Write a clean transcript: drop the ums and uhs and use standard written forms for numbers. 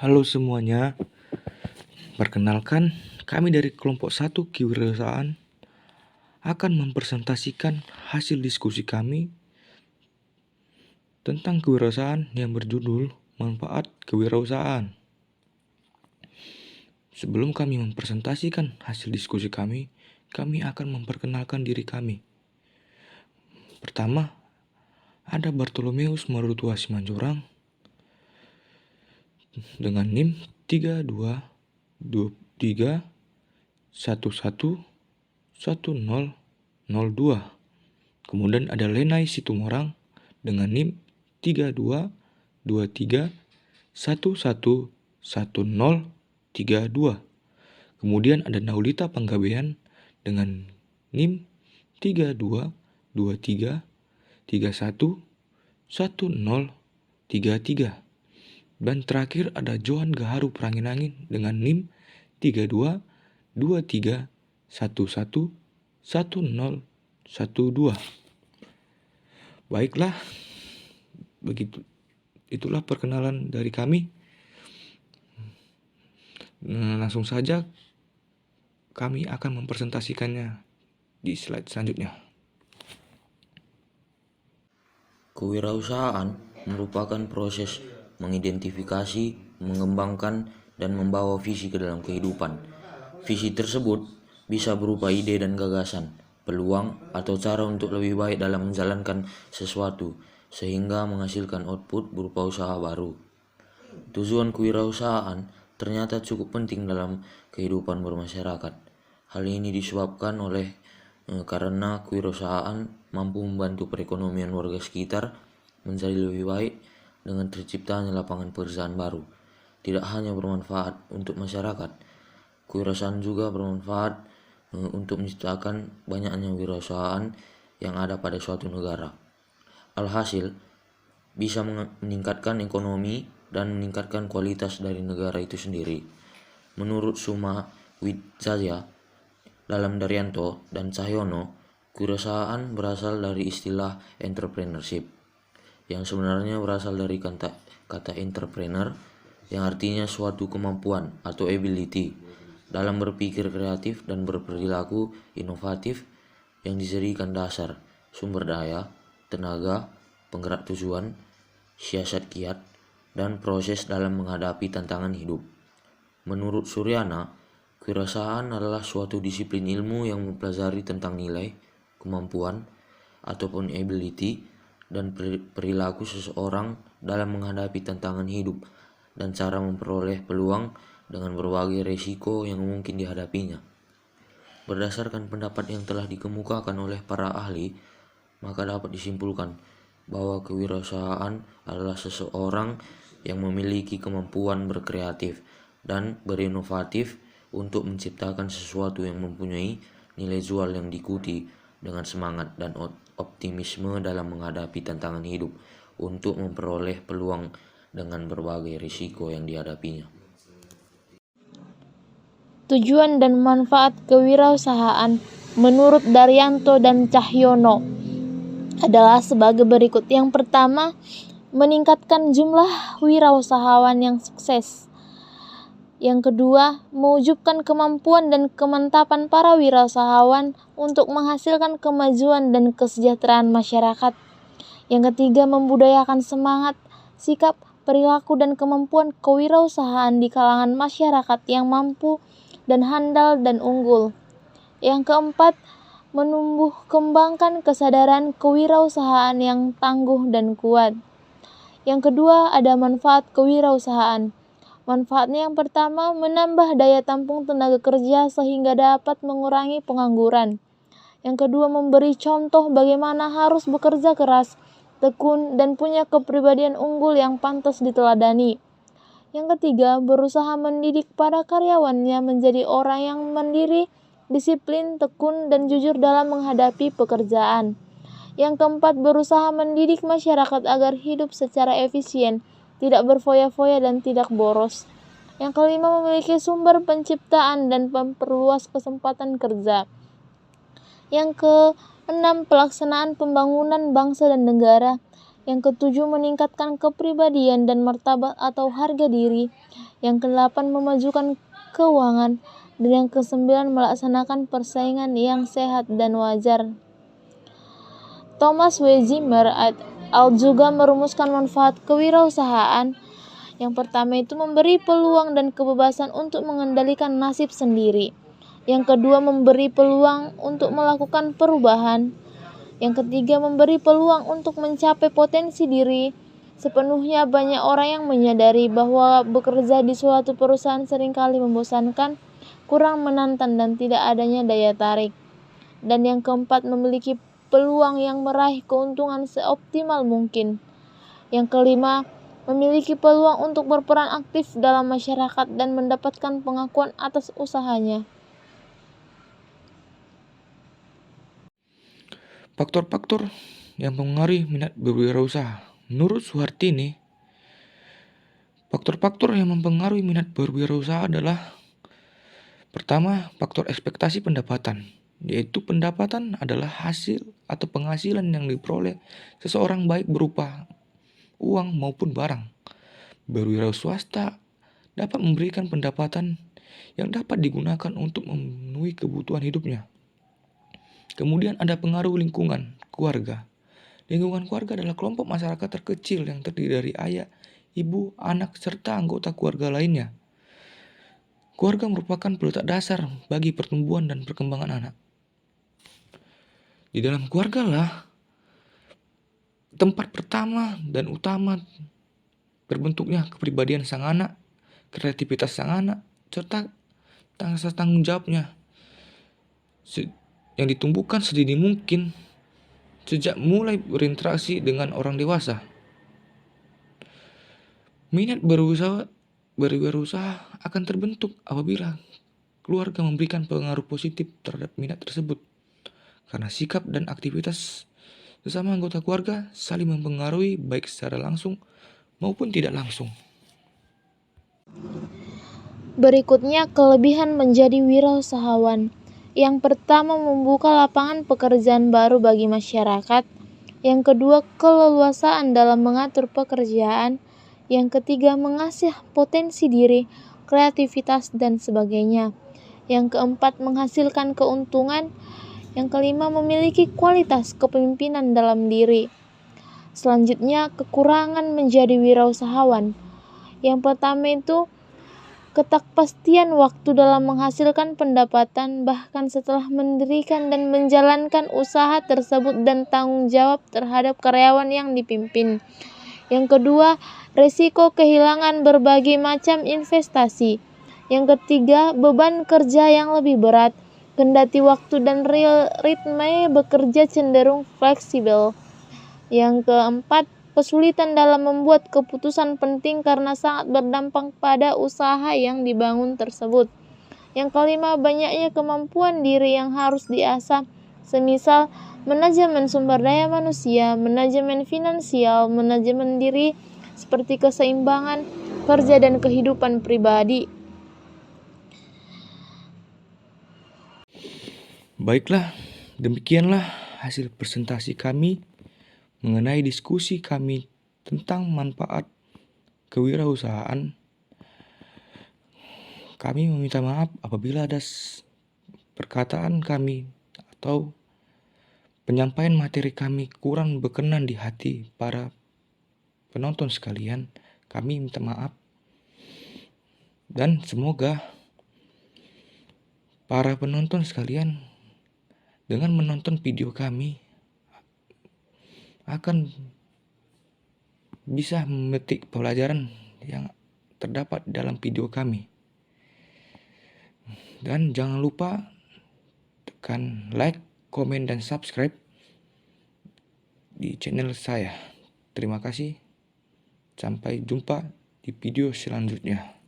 Halo semuanya, perkenalkan kami dari kelompok 1 Kewirausahaan akan mempresentasikan hasil diskusi kami tentang kewirausahaan yang berjudul Manfaat Kewirausahaan. Sebelum kami mempresentasikan hasil diskusi kami akan memperkenalkan diri kami. Pertama, ada Bartolomeus Marutua Simanjorang dengan NIM 3223111002. Kemudian ada Lenai Situmorang dengan NIM 3223111032. Kemudian ada Naulita Panggabean dengan NIM 3223111033. Dan terakhir ada Johan Gaharu Peranginangin dengan NIM 3223111012. Baiklah, itulah perkenalan dari kami. Langsung saja kami akan mempresentasikannya di slide selanjutnya. Kewirausahaan merupakan proses mengidentifikasi, mengembangkan, dan membawa visi ke dalam kehidupan. Visi tersebut bisa berupa ide dan gagasan, peluang, atau cara untuk lebih baik dalam menjalankan sesuatu, sehingga menghasilkan output berupa usaha baru. Tujuan kewirausahaan ternyata cukup penting dalam kehidupan bermasyarakat. Hal ini disebabkan karena kewirausahaan mampu membantu perekonomian warga sekitar menjadi lebih baik dengan terciptanya lapangan pekerjaan baru. Tidak hanya bermanfaat untuk masyarakat, kewirausahaan juga bermanfaat untuk menciptakan banyaknya wirausahaan yang ada pada suatu negara. Alhasil, bisa meningkatkan ekonomi dan meningkatkan kualitas dari negara itu sendiri. Menurut Suma Wijaya, dalam Daryanto dan Cahyono, kewirausahaan berasal dari istilah entrepreneurship, yang sebenarnya berasal dari kata entrepreneur, yang artinya suatu kemampuan atau ability dalam berpikir kreatif dan berperilaku inovatif yang dijadikan dasar sumber daya, tenaga, penggerak tujuan, siasat kiat, dan proses dalam menghadapi tantangan hidup. Menurut Suryana, kewirausahaan adalah suatu disiplin ilmu yang mempelajari tentang nilai, kemampuan, ataupun ability dan perilaku seseorang dalam menghadapi tantangan hidup dan cara memperoleh peluang dengan berbagai risiko yang mungkin dihadapinya. Berdasarkan pendapat yang telah dikemukakan oleh para ahli, maka dapat disimpulkan bahwa kewirausahaan adalah seseorang yang memiliki kemampuan berkreatif dan berinovatif untuk menciptakan sesuatu yang mempunyai nilai jual yang diikuti dengan semangat dan optimisme dalam menghadapi tantangan hidup untuk memperoleh peluang dengan berbagai risiko yang dihadapinya. Tujuan dan manfaat kewirausahaan menurut Daryanto dan Cahyono adalah sebagai berikut. Yang pertama, meningkatkan jumlah wirausahawan yang sukses. Yang kedua, mewujudkan kemampuan dan kemantapan para wirausahawan untuk menghasilkan kemajuan dan kesejahteraan masyarakat. Yang ketiga, membudayakan semangat, sikap, perilaku, dan kemampuan kewirausahaan di kalangan masyarakat yang mampu dan handal dan unggul. Yang keempat, menumbuh kembangkan kesadaran kewirausahaan yang tangguh dan kuat. Yang kedua, ada manfaat kewirausahaan. Manfaatnya yang pertama, menambah daya tampung tenaga kerja sehingga dapat mengurangi pengangguran. Yang kedua, memberi contoh bagaimana harus bekerja keras, tekun, dan punya kepribadian unggul yang pantas diteladani. Yang ketiga, berusaha mendidik para karyawannya menjadi orang yang mandiri, disiplin, tekun, dan jujur dalam menghadapi pekerjaan. Yang keempat, berusaha mendidik masyarakat agar hidup secara efisien, tidak berfoya-foya, dan tidak boros. Yang kelima, memiliki sumber penciptaan dan memperluas kesempatan kerja. Yang keenam, pelaksanaan pembangunan bangsa dan negara. Yang ketujuh, meningkatkan kepribadian dan martabat atau harga diri. Yang kedelapan, memajukan keuangan. Dan yang kesembilan, melaksanakan persaingan yang sehat dan wajar. Thomas W. Zimmer juga merumuskan manfaat kewirausahaan. Yang pertama itu memberi peluang dan kebebasan untuk mengendalikan nasib sendiri. Yang kedua, memberi peluang untuk melakukan perubahan. Yang ketiga, memberi peluang untuk mencapai potensi diri. Sepenuhnya banyak orang yang menyadari bahwa bekerja di suatu perusahaan seringkali membosankan, kurang menantang dan tidak adanya daya tarik. Dan yang keempat, memiliki peluang yang meraih keuntungan seoptimal mungkin. Yang kelima, memiliki peluang untuk berperan aktif dalam masyarakat dan mendapatkan pengakuan atas usahanya. Faktor-faktor yang mempengaruhi minat berwirausaha. Menurut Suhartini, faktor-faktor yang mempengaruhi minat berwirausaha adalah: pertama, faktor ekspektasi pendapatan, yaitu pendapatan adalah hasil atau penghasilan yang diperoleh seseorang baik berupa uang maupun barang. Berwirausaha swasta dapat memberikan pendapatan yang dapat digunakan untuk memenuhi kebutuhan hidupnya. Kemudian ada pengaruh lingkungan, keluarga. Lingkungan keluarga adalah kelompok masyarakat terkecil yang terdiri dari ayah, ibu, anak, serta anggota keluarga lainnya. Keluarga merupakan peletak dasar bagi pertumbuhan dan perkembangan anak. Di dalam keluarga lah tempat pertama dan utama terbentuknya kepribadian sang anak, kreativitas sang anak, serta rasa tanggung jawabnya yang ditumbuhkan sedini mungkin sejak mulai berinteraksi dengan orang dewasa. Minat berwirausaha akan terbentuk apabila keluarga memberikan pengaruh positif terhadap minat tersebut. Karena sikap dan aktivitas sesama anggota keluarga saling mempengaruhi baik secara langsung maupun tidak langsung. Berikutnya, kelebihan menjadi wirausahawan. Yang pertama, membuka lapangan pekerjaan baru bagi masyarakat. Yang kedua, keleluasaan dalam mengatur pekerjaan. Yang ketiga, mengasah potensi diri, kreativitas, dan sebagainya. Yang keempat, menghasilkan keuntungan. Yang kelima, memiliki kualitas kepemimpinan dalam diri. Selanjutnya, kekurangan menjadi wirausahawan. Yang pertama itu ketakpastian waktu dalam menghasilkan pendapatan, bahkan setelah mendirikan dan menjalankan usaha tersebut, dan tanggung jawab terhadap karyawan yang dipimpin. Yang kedua, risiko kehilangan berbagai macam investasi. Yang ketiga, beban kerja yang lebih berat, kendati waktu dan ritme bekerja cenderung fleksibel. Yang keempat, kesulitan dalam membuat keputusan penting karena sangat berdampak pada usaha yang dibangun tersebut. Yang kelima, banyaknya kemampuan diri yang harus diasah, semisal manajemen sumber daya manusia, manajemen finansial, manajemen diri, seperti keseimbangan kerja dan kehidupan pribadi. Baiklah, demikianlah hasil presentasi kami mengenai diskusi kami tentang manfaat kewirausahaan. Kami meminta maaf apabila ada perkataan kami atau penyampaian materi kami kurang berkenan di hati para penonton sekalian. Kami minta maaf, dan semoga para penonton sekalian dengan menonton video kami akan bisa memetik pelajaran yang terdapat dalam video kami. Dan jangan lupa tekan like, komen, dan subscribe di channel saya. Terima kasih. Sampai jumpa di video selanjutnya.